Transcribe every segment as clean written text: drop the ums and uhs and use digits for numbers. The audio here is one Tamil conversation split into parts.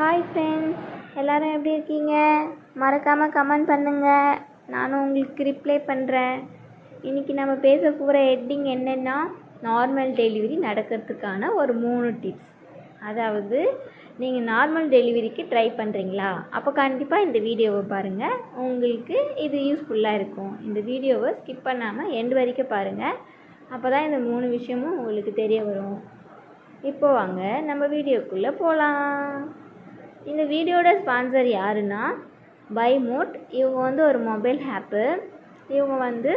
ஹாய் ஃப்ரெண்ட்ஸ், எல்லோரும் எப்படி இருக்கீங்க? மறக்காமல் கமெண்ட் பண்ணுங்கள், நானும் உங்களுக்கு ரிப்ளை பண்ணுறேன். இன்றைக்கி நம்ம பேச போகிற ஹெட்டிங் என்னென்னா, நார்மல் டெலிவரி நடக்கிறதுக்கான ஒரு 3 டிப்ஸ். அதாவது நீங்கள் நார்மல் டெலிவரிக்கு ட்ரை பண்ணுறீங்களா? அப்போ கண்டிப்பாக இந்த வீடியோவை பாருங்கள், உங்களுக்கு இது யூஸ்ஃபுல்லாக இருக்கும். இந்த வீடியோவை ஸ்கிப் பண்ணாமல் எண்டு வரைக்கும் பாருங்கள், அப்போ தான் இந்த 3 விஷயமும் உங்களுக்கு தெரிய வரும். இப்போ வாங்க நம்ம வீடியோக்குள்ளே போகலாம். இந்த வீடியோட ஸ்பான்சர் யாருன்னா பைமோட். இவங்க வந்து ஒரு மொபைல் ஆப்பு. இவங்க வந்து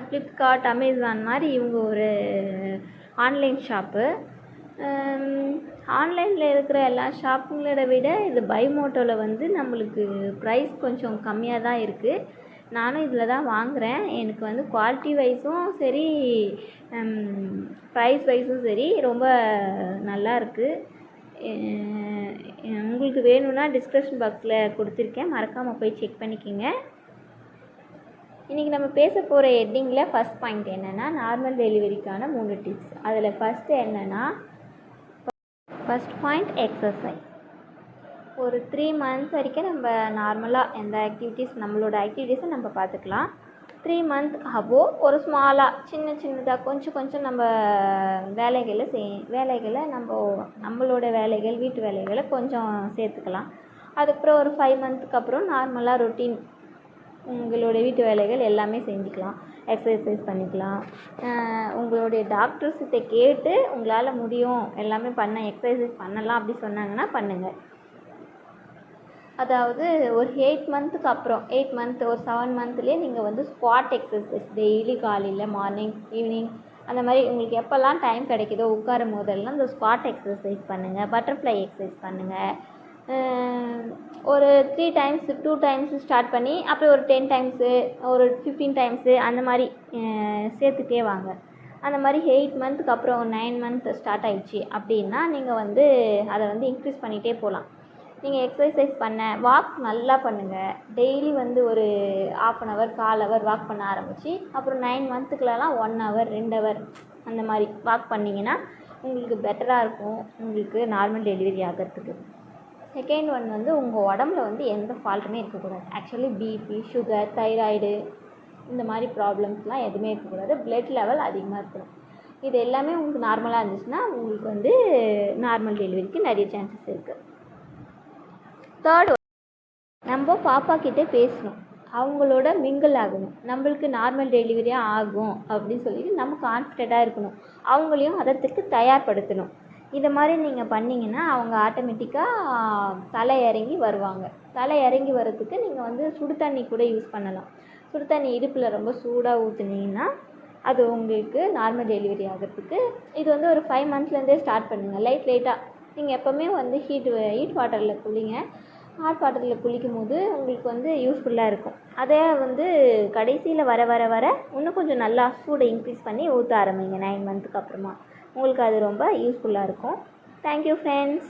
ஃப்ளிப்கார்ட், அமேசான் மாதிரி இவங்க ஒரு ஆன்லைன் ஷாப்பு. ஆன்லைனில் இருக்கிற எல்லா ஷாப்புங்களோட விட இது பைமோட்டோவில் வந்து நம்மளுக்கு ப்ரைஸ் கொஞ்சம் கம்மியாக தான் இருக்குது. நானும் இதில் தான் வாங்குகிறேன். எனக்கு வந்து குவாலிட்டி வைஸும் சரி, ப்ரைஸ் வைஸும் சரி ரொம்ப நல்லா இருக்குது. உங்களுக்கு வேணும்னா டிஸ்கிரிப்ஷன் பாக்ஸில் கொடுத்துருக்கேன், மறக்காமல் போய் செக் பண்ணிக்கோங்க. இன்றைக்கி நம்ம பேச போகிற ஹெட்டிங்கில் ஃபஸ்ட் பாயிண்ட் என்னென்னா, நார்மல் டெலிவரிக்கான 3 டிப்ஸ். அதில் ஃபஸ்ட்டு என்னென்னா, ஃபஸ்ட் பாயிண்ட் எக்ஸசைஸ். ஒரு 3 மந்த்ஸ் வரைக்கும் நம்ம நார்மலாக எந்த நம்மளோட ஆக்டிவிட்டீஸை நம்ம பார்த்துக்கலாம். 3 மந்த் அபோ ஒரு ஸ்மாலாக சின்னதாக கொஞ்சம் நம்ம வேலைகளை நம்மளோட வேலைகள், வீட்டு வேலைகளை கொஞ்சம் சேர்த்துக்கலாம். அதுக்கப்புறம் ஒரு 5 மந்த்துக்கு அப்புறம் நார்மலாக ரொட்டீன் உங்களுடைய வீட்டு வேலைகள் எல்லாமே செஞ்சுக்கலாம். எக்ஸசைஸ் பண்ணிக்கலாம். உங்களுடைய டாக்டர்ஸ்கிட்ட கேட்டு உங்களால் முடியும் எல்லாமே எக்ஸசைஸ் பண்ணலாம் அப்படி சொன்னாங்கன்னா பண்ணுங்கள். அதாவது ஒரு 8 மந்த்துக்கு அப்புறம் 8 மந்த் ஒரு 7 மந்த்லேயே நீங்கள் வந்து ஸ்குவாட் எக்ஸசைஸ் டெய்லி காலையில், மார்னிங், ஈவினிங் அந்த மாதிரி உங்களுக்கு எப்போல்லாம் டைம் கிடைக்குதோ உட்காரும் போதெல்லாம் இந்த ஸ்குவாட் எக்ஸசைஸ் பண்ணுங்கள். பட்டர்ஃப்ளை எக்ஸசைஸ் பண்ணுங்கள். ஒரு 3 டைம்ஸ் 2 டைம்ஸ் ஸ்டார்ட் பண்ணி அப்புறம் ஒரு 10 டைம்ஸு, ஒரு 15 டைம்ஸு அந்த மாதிரி சேர்த்துட்டே வாங்க. அந்த மாதிரி 8 மந்த்துக்கு அப்புறம் 9 மந்த் ஸ்டார்ட் ஆகிடுச்சு அப்படின்னா நீங்கள் வந்து அதை வந்து இன்க்ரீஸ் பண்ணிகிட்டே போகலாம். நீங்கள் எக்ஸசைஸ் வாக் நல்லா பண்ணுங்கள். டெய்லி வந்து ஒரு 1/2 hour 1/4 hour வாக் பண்ண ஆரம்பித்து அப்புறம் 9 மந்த்துக்குலாம் 1 hour 2 hour அந்த மாதிரி வாக் பண்ணிங்கன்னா உங்களுக்கு பெட்டராக இருக்கும், உங்களுக்கு நார்மல் டெலிவரி ஆகிறதுக்கு. செகண்ட் ஒன் வந்து உங்கள் உடம்புல வந்து எந்த ஃபால்ட்டுமே இருக்கக்கூடாது. ஆக்சுவலி பிபி, சுகர், தைராய்டு இந்த மாதிரி ப்ராப்ளம்ஸ்லாம் எதுவுமே இருக்கக்கூடாது. பிளட் லெவல் அதிகமாக இருக்கணும். இது எல்லாமே உங்களுக்கு நார்மலாக இருந்துச்சுன்னா உங்களுக்கு வந்து நார்மல் டெலிவரிக்கு நிறைய சான்சஸ் இருக்குது. தேர்ட், நம்ம பாப்பா கிட்டே பேசணும், அவங்களோட மிங்கிள் ஆகணும். நம்மளுக்கு நார்மல் டெலிவரியாக ஆகும் அப்படின்னு சொல்லிட்டு நம்ம கான்ஃபிடெண்ட்டாக இருக்கணும். அவங்களையும் அதற்கு தயார்படுத்தணும். இதை மாதிரி நீங்கள் பண்ணிங்கன்னா அவங்க ஆட்டோமேட்டிக்காக தலை இறங்கி வருவாங்க. தலை இறங்கி வர்றதுக்கு நீங்கள் வந்து சுடு தண்ணி கூட யூஸ் பண்ணலாம். சுடு தண்ணி இடுப்பில் ரொம்ப சூடாக ஊற்றுனீங்கன்னா அது உங்களுக்கு நார்மல் டெலிவரி ஆகிறதுக்கு. இது வந்து ஒரு 5 மந்த்ஸ்லேருந்தே ஸ்டார்ட் பண்ணுங்கள். லைட்டாக நீங்கள் எப்போவுமே வந்து ஹீட் வாட்டரில் குளிங்க. ஹாட் வாட்டரில் குளிக்கும் போது உங்களுக்கு வந்து யூஸ்ஃபுல்லாக இருக்கும். அதே வந்து கடைசியில் வர இன்னும் கொஞ்சம் நல்லா சூடை இன்க்ரீஸ் பண்ணி ஊற்ற ஆரம்பிங்க 9 மந்த்துக்கு அப்புறமா. உங்களுக்கு அது ரொம்ப யூஸ்ஃபுல்லாக இருக்கும். Thank you friends.